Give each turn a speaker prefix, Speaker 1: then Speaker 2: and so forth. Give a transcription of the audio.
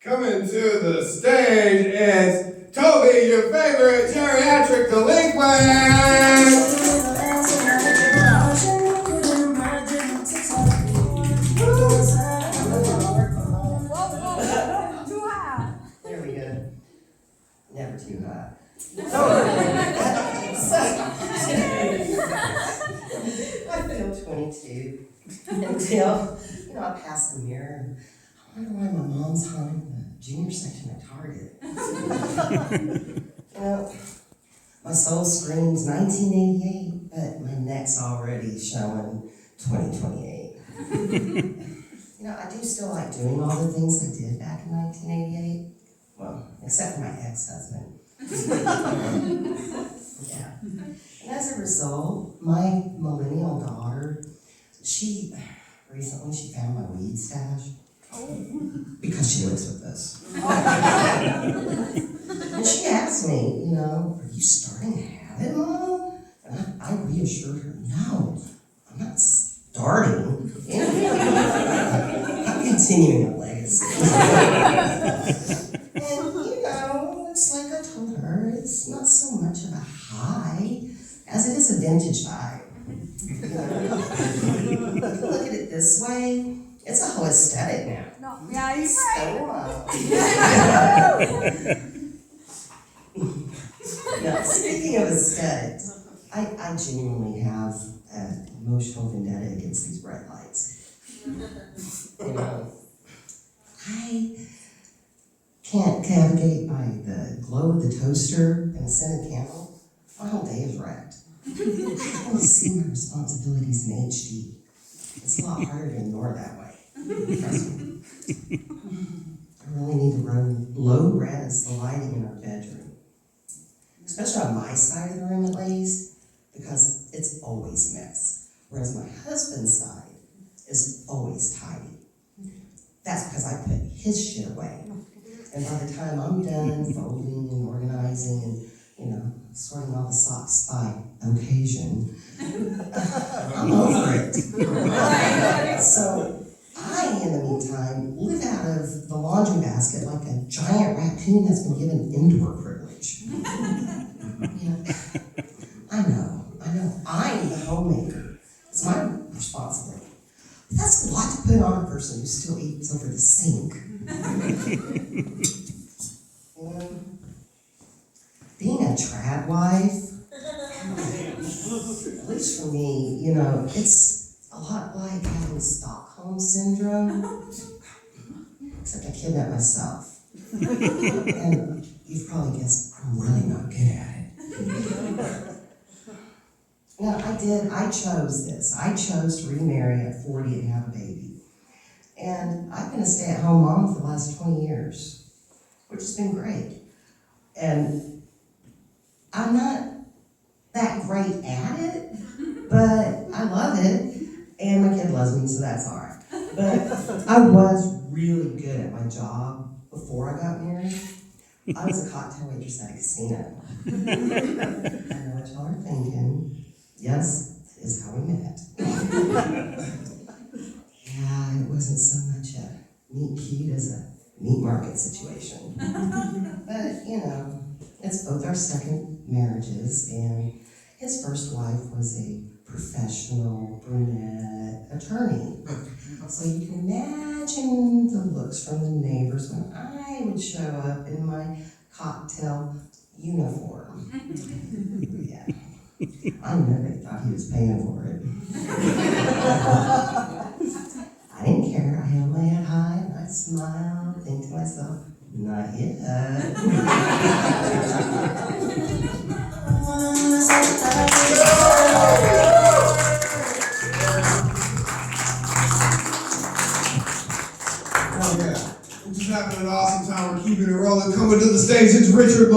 Speaker 1: Coming to the stage is Tobi, your favorite geriatric delinquent.
Speaker 2: Too high.
Speaker 3: There we go. Never too high. I feel 22 until, I pass the mirror and I wonder why my mom's hiding the junior section at Target. My soul screams 1988, but my neck's already showing 2028. I do still like doing all the things I did back in 1988. Well, except for my ex-husband. Yeah. And as a result, my millennial daughter, she found my weed stash. Because she lives with us. And she asked me, are you starting a habit, Mom? And I reassured her, no, I'm not starting. I'm continuing a legacy. And, it's like I told her, it's not so much of a high as it is a vintage vibe. You can look at it this way, it's a whole aesthetic now.
Speaker 2: No, yeah, you're right.
Speaker 3: Now, speaking of aesthetics, I genuinely have an emotional vendetta against these red lights. I can't navigate by the glow of the toaster and the scented candle. My whole day is wrecked. I want to see my responsibilities in HD. It's a lot harder to ignore that way. Trust me. I really need to run low res the lighting in our bedroom. Especially on my side of the room at least, because it's always a mess. Whereas my husband's side is always tidy. That's because I put his shit away. And by the time I'm done folding and organizing and, sorting all the socks by occasion, I'm over it. So I, in the meantime, live out of the laundry basket like a giant raccoon that's been given indoor privilege. I know, I'm the homemaker. It's my responsibility. But that's a lot to put on a person who still eats over the sink. Being a trad wife, at least for me, it's a lot like having Stockholm Syndrome, except I kidnapped myself. And you've probably guessed I'm really not good at it. I chose this. I chose to remarry at 40 and have a baby. And I've been a stay-at-home mom for the last 20 years, which has been great. And I'm not that great at it, but I love it, and my kid loves me, so that's all right. But I was really good at my job before I got married. I was a cocktail waitress at a casino. I know what y'all are thinking. Yes, this is how we met. Yeah, it wasn't so much a meet cute as a meat market situation. But, it's both our second marriages, and his first wife was a professional brunette attorney. So you can imagine the looks from the neighbors when I would show up in my cocktail uniform. Yeah. I know they thought he was paying for it. I didn't care. I held my head high and I smiled, think to myself, not yet.
Speaker 1: Oh yeah, we're just having an awesome time. We're keeping it rolling. Coming to the stage, it's Richard.